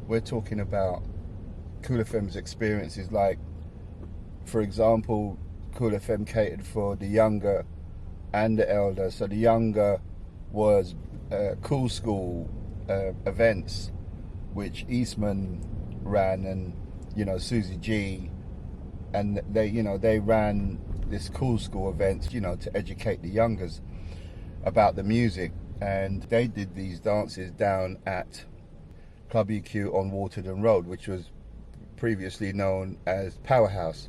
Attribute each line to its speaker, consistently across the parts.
Speaker 1: we're talking about Cool FM's experiences. Like, for example, Cool FM catered for the younger and the elder. So the younger was Cool School events, which Eastman ran, and Susie G, and they ran this Cool School events, to educate the youngers about the music. And they did these dances down at Club EQ on Waterden Road, which was previously known as Powerhouse.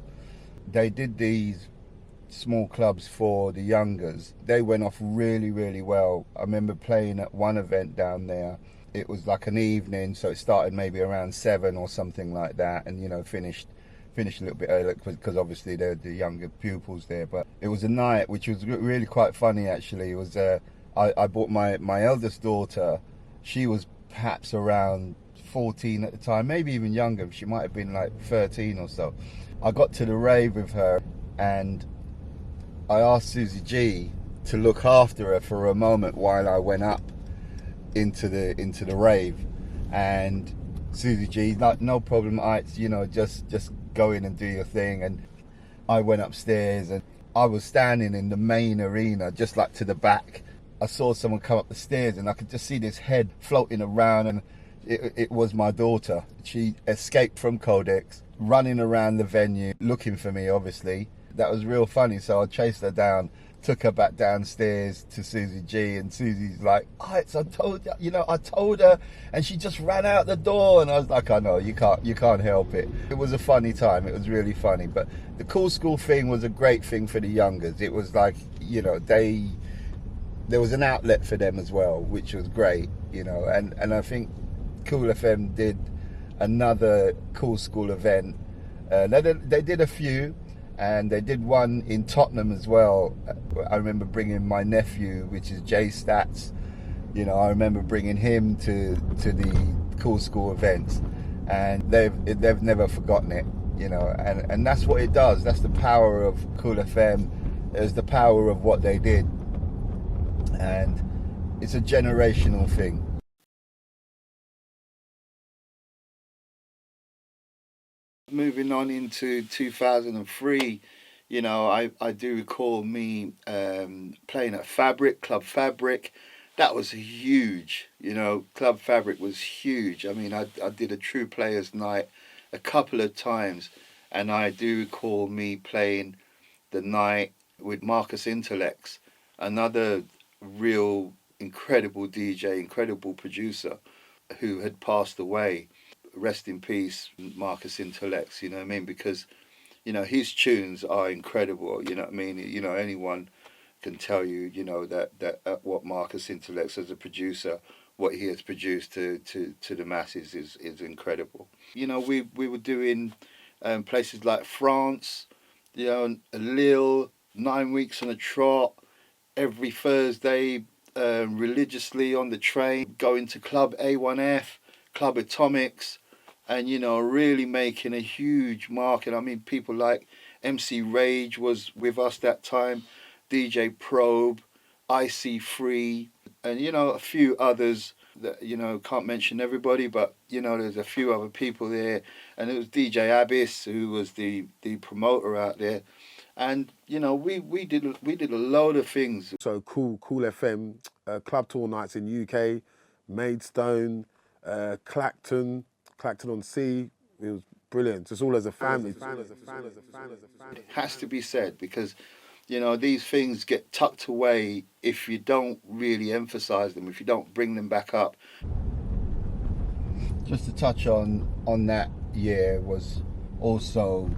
Speaker 1: They did these small clubs for the youngers. They went off really, really well. I remember playing at one event down there. It was like an evening, so it started maybe around 7 or something like that, and finished a little bit early because obviously they're the younger pupils there. But it was a night which was really quite funny, actually. It was I bought my eldest daughter. She was perhaps around 14 at the time, maybe even younger. She might have been like 13 or so. I got to the rave with her, and I asked Susie G to look after her for a moment while I went up into the rave. And Susie G, like, no problem, just go in and do your thing. And I went upstairs, and I was standing in the main arena, just like to the back. I saw someone come up the stairs, and I could just see this head floating around, and it was my daughter. She escaped from Codex, running around the venue, looking for me, obviously. That was real funny. So I chased her down, took her back downstairs to Susie G, and Susie's like, I told I told her, and she just ran out the door. And I was like, I know, you can't help it. It was a funny time. It was really funny. But the Cool School thing was a great thing for the youngers. It was like, there was an outlet for them as well, which was great, and I think Cool FM did another Cool School event. They did a few, and they did one in Tottenham as well. I remember bringing my nephew, which is Jay Stats. I remember bringing him to the Cool School events, and they've never forgotten it. And that's what it does. That's the power of Cool FM. It's the power of what they did. And it's a generational thing. Moving on into 2003, I do recall me playing at Club Fabric. That was huge. Club Fabric was huge. I mean, I did a True Players night a couple of times, and I do recall me playing the night with Marcus Intellects, another real incredible DJ, incredible producer who had passed away. Rest in peace, Marcus Intellects, you know what I mean? Because, his tunes are incredible, you know what I mean? Anyone can tell you, that what Marcus Intellects as a producer, what he has produced to the masses is incredible. We were doing places like France, Lille, 9 Weeks on a Trot, every Thursday, religiously on the train, going to Club A1F, Club Atomics, and really making a huge mark. And I mean, people like MC Rage was with us that time, DJ Probe, IC3, and a few others that can't mention everybody, but there's a few other people there. And it was DJ Abyss, who was the promoter out there. And we did a load of things.
Speaker 2: So Cool FM, club tour nights in UK, Maidstone, Clacton on Sea. It was brilliant. Just all as a family.
Speaker 1: It has to be said, because these things get tucked away if you don't really emphasize them, if you don't bring them back up. Just to touch on that year was also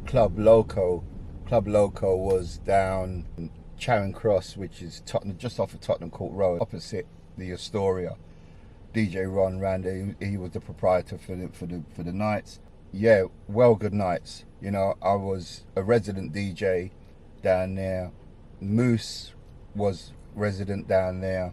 Speaker 1: Club Loco. Club Loco was down Charing Cross, which is Tottenham, just off of Tottenham Court Road, opposite the Astoria. DJ Ron ran, he was the proprietor for the nights. Yeah, well, good nights. I was a resident DJ down there. Moose was resident down there.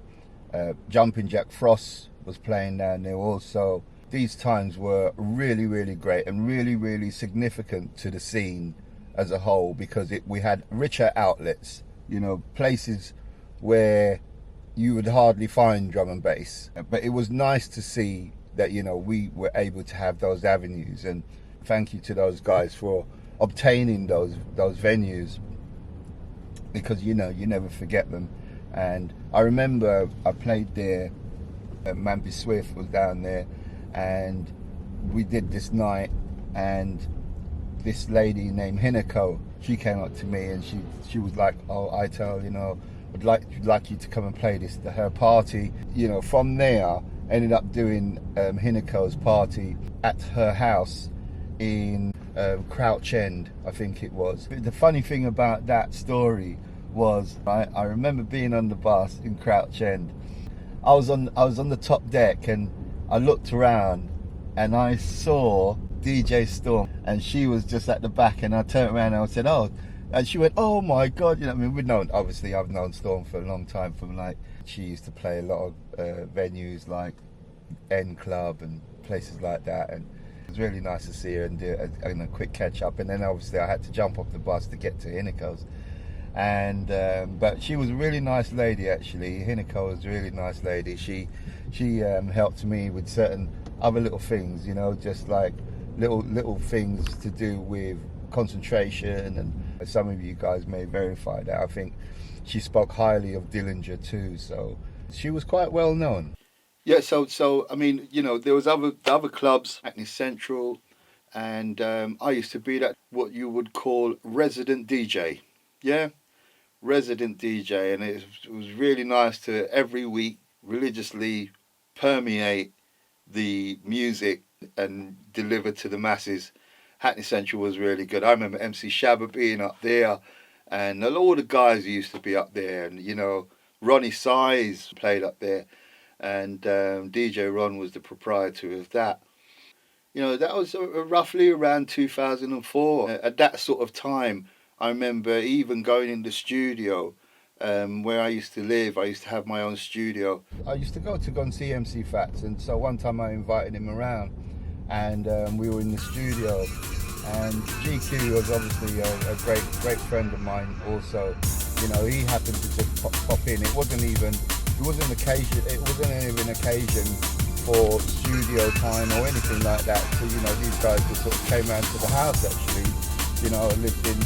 Speaker 1: Jumping Jack Frost was playing down there also. These times were really, really great and really, really significant to the scene as a whole, because we had richer outlets, places where you would hardly find drum and bass. But it was nice to see that, you know, we were able to have those avenues. And thank you to those guys for obtaining those venues, because, you know, you never forget them. And I remember I played there, Mampy Swift was down there, and we did this night, and this lady named Hinako, she came up to me and she was like, "Oh, ITAL, you know, I'd like you to come and play this to her party." You know, from there, ended up doing Hinako's party at her house in Crouch End, I think it was. The funny thing about that story was, I remember being on the bus in Crouch End. I was on the top deck, and I looked around and I saw DJ Storm, and she was just at the back, and I turned around and I said, "Oh," and she went, "Oh my God," you know, I mean, obviously I've known Storm for a long time, from like, she used to play a lot of venues like N Club and places like that, and it was really nice to see her and do a quick catch up. And then obviously I had to jump off the bus to get to Hinako's, and but she was a really nice lady, actually. Hinako was a really nice lady. She helped me with certain other little things, you know, just like little things to do with concentration, and some of you guys may verify that. I think she spoke highly of Dillinger too, so she was quite well known. Yeah, so I mean, you know, there was other clubs, Hackney Central, and I used to be that, what you would call resident DJ. Yeah, resident DJ, and it was really nice to every week religiously permeate the music and deliver to the masses. Hackney Central was really good. I remember MC Shabba being up there, and all the guys used to be up there, and, you know, Ronnie Size played up there, and DJ Ron was the proprietor of that. You know, that was roughly around 2004. At that sort of time, I remember even going in the studio where I used to live. I used to have my own studio. I used to go and see MC Fats, and so one time I invited him around, and we were in the studio, and GQ was obviously a great friend of mine also. You know, he happened to just pop in. It wasn't even an occasion for studio time or anything like that. So, you know, these guys just sort of came round to the house, actually. You know, I lived in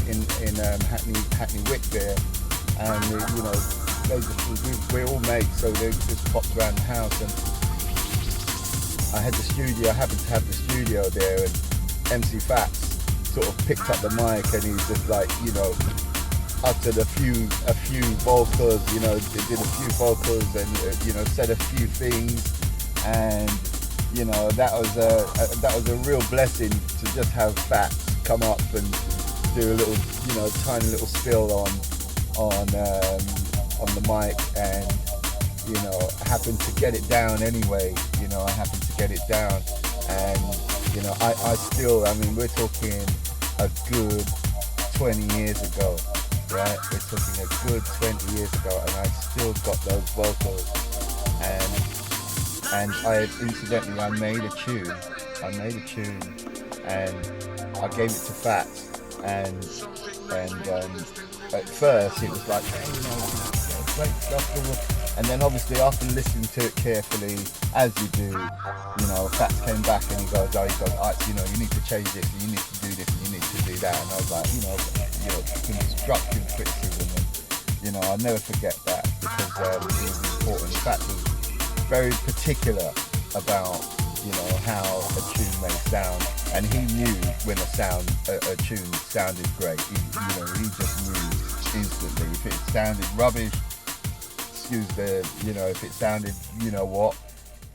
Speaker 1: Hackney Wick there, and you know, we're all mates, so they just popped around the house, and I happened to have the studio there, and MC Fats sort of picked up the mic, and he was just like, you know, uttered a few vocals, you know, did a few vocals, and you know, said a few things, and you know, that was a real blessing to just have Fats come up and do a little, you know, tiny little spill on the mic, and you know, happened to get it down anyway. You know, I happened to get it down, and you know, I still, I mean, we're talking a good 20 years ago, right? We're talking a good 20 years ago, and I still got those vocals, and incidentally I made a tune, and I gave it to Fats, and at first it was like, hey, you know, great stuff, and then obviously after listening to it carefully, as you do, you know, Fats came back and he goes, you know, you need to change this, and you need to do this, and you need to do that, and I was like, you know, constructive criticism, and you know, I'll never forget that, because it was important. Fats was very particular about, you know, how a tune may sound, and he knew when a tune sounded great. He just knew instantly. If it sounded rubbish, if it sounded, you know what,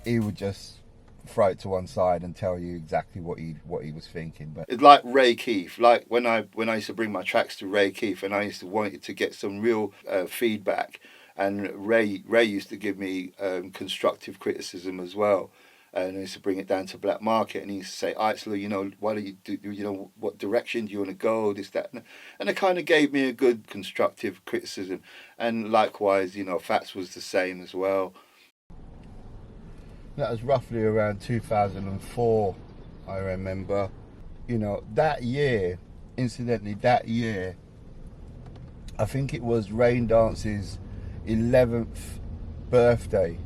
Speaker 1: he would just throw it to one side and tell you exactly what he was thinking. But it's like Ray Keith. Like when I used to bring my tracks to Ray Keith, and I used to want to get some real feedback, and Ray used to give me constructive criticism as well. And I used to bring it down to Black Market, and he used to say, "ITAL, you know, why don't you do, you know, what direction do you want to go, this, that," and it kind of gave me a good constructive criticism. And likewise, you know, Fats was the same as well. That was roughly around 2004, I remember. You know, that year, I think it was Raindance's 11th birthday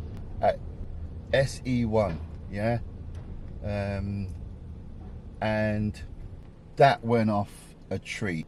Speaker 1: at SE1. Yeah, and that went off a treat.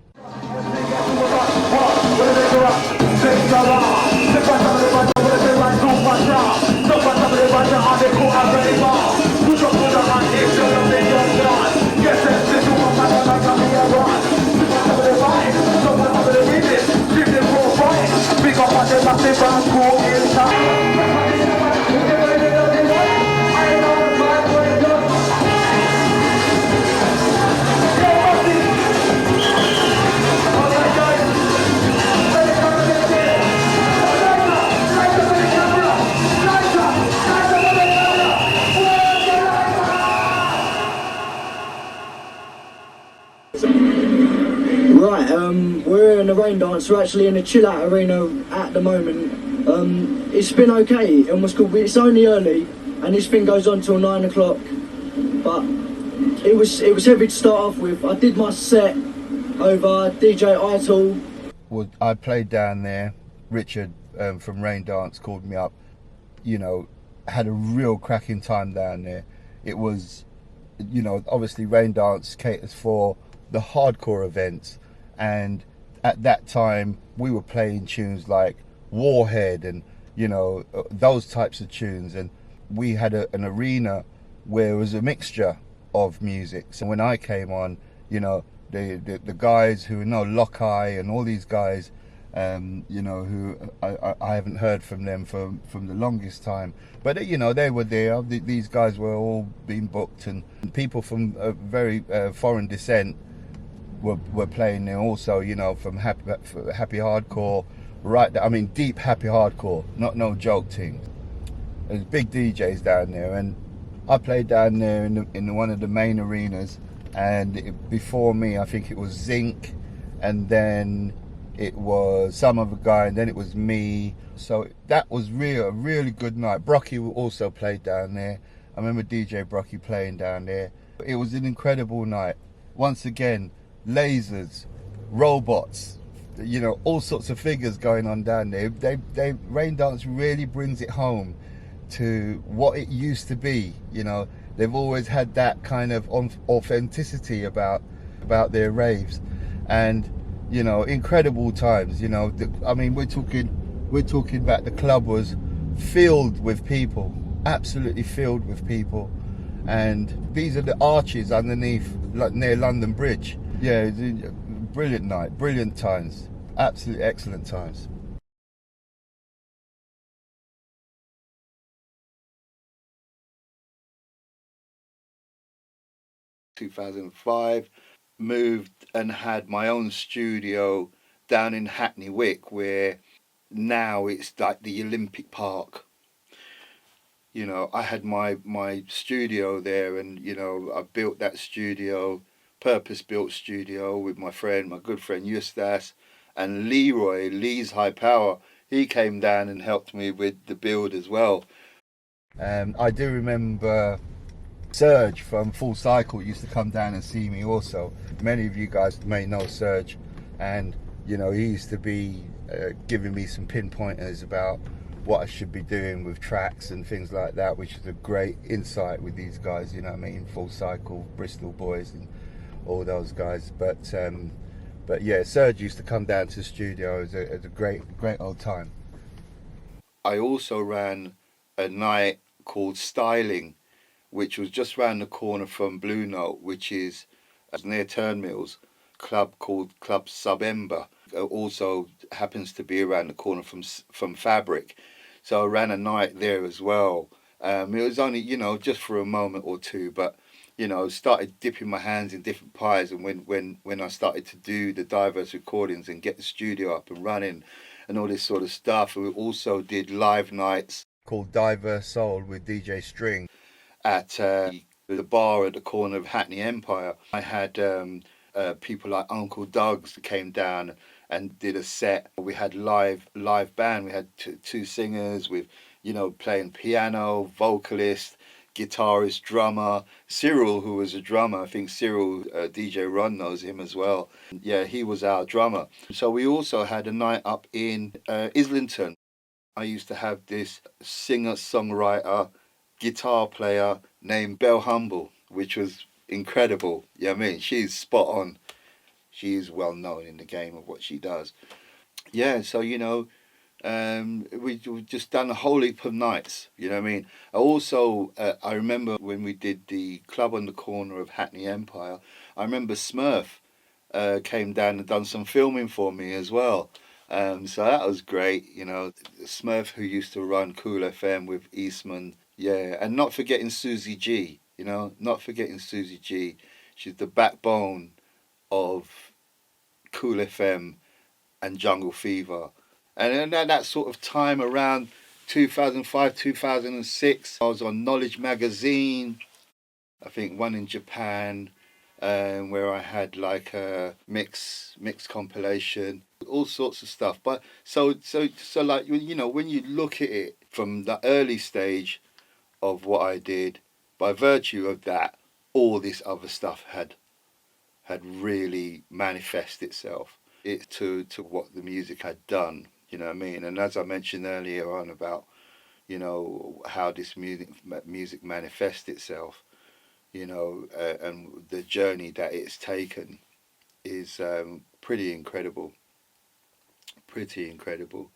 Speaker 3: Right, we're in the Raindance. We're actually in a chill out arena at the moment. It's been okay, and what's called, it's only early, and this thing goes on till 9 o'clock. But it was heavy to start off with. I did my set over DJ ITAL.
Speaker 1: Well, I played down there. Richard from Raindance called me up. You know, had a real cracking time down there. It was, you know, obviously Raindance caters for the hardcore events, and at that time we were playing tunes like Warhead and, you know, those types of tunes, and we had an arena where it was a mixture of music. So when I came on, you know, the guys who know Loco and all these guys, you know, who I haven't heard from them from the longest time, but you know, they were there. These guys were all being booked, and people from very foreign descent were playing there also, you know, from happy hardcore, right? I mean, deep happy hardcore, not no joke thing. There's big DJs down there, and I played down there in one of the main arenas, and before me, I think it was Zinc, and then it was some other guy, and then it was me. So that was a really good night. Brocky also played down there. I remember DJ Brocky playing down there. It was an incredible night. Once again, lasers, robots, you know, all sorts of figures going on down there. Raindance really brings it home to what it used to be. You know, they've always had that kind of authenticity about their raves, and you know, incredible times. You know, I mean, we're talking about the club was filled with people, absolutely filled with people, and these are the arches underneath, like near London Bridge. Yeah, it was a brilliant night, brilliant times, absolutely excellent times. In 2005, moved and had my own studio down in Hackney Wick, where now it's like the Olympic Park. You know, I had my studio there, and you know, I built that studio, purpose built studio, with my good friend Eustace, and Lee's High Power. He came down and helped me with the build as well. I do remember Serge from Full Cycle used to come down and see me also. Many of you guys may know Serge, and you know, he used to be giving me some pinpointers about what I should be doing with tracks and things like that, which is a great insight with these guys, you know what I mean, Full Cycle, Bristol boys and all those guys. But yeah, Serge used to come down to the studio. It was a great old time. I also ran a night called Styling, which was just round the corner from Blue Note, which is near Turnmills, club called Club Subember. Also happens to be around the corner from Fabric. So I ran a night there as well. It was only, you know, just for a moment or two, but you know, started dipping my hands in different pies, and when I started to do the diverse recordings and get the studio up and running and all this sort of stuff, we also did live nights called Diverse Soul with DJ String at the bar at the corner of Hackney Empire. I had people like Uncle Doug's that came down and did a set. We had live band. We had two singers with, you know, playing piano, vocalist, guitarist, drummer. Cyril, who was a drummer, I think Cyril, DJ Ron knows him as well. Yeah, he was our drummer. So we also had a night up in Islington. I used to have this singer-songwriter guitar player named Belle Humble, which was incredible. You know what I mean? She's spot on. She is well known in the game of what she does. Yeah, so we just done a whole heap of nights. You know what I mean? Also, I remember when we did the club on the corner of Hackney Empire. I remember Smurf came down and done some filming for me as well. So that was great. Smurf, who used to run Cool FM with Eastman. Yeah, and not forgetting Susie G. Not forgetting Susie G. She's the backbone of Cool FM and Jungle Fever. And then that sort of time around 2005, 2006, I was on Knowledge Magazine, I think one in Japan, where I had like a mix compilation, all sorts of stuff. But so like when you look at it from the early stage of what I did, by virtue of that, all this other stuff had really manifest itself to what the music had done. You know what I mean? And as I mentioned earlier on about how this music manifests itself, and the journey that it's taken is pretty incredible. Pretty incredible.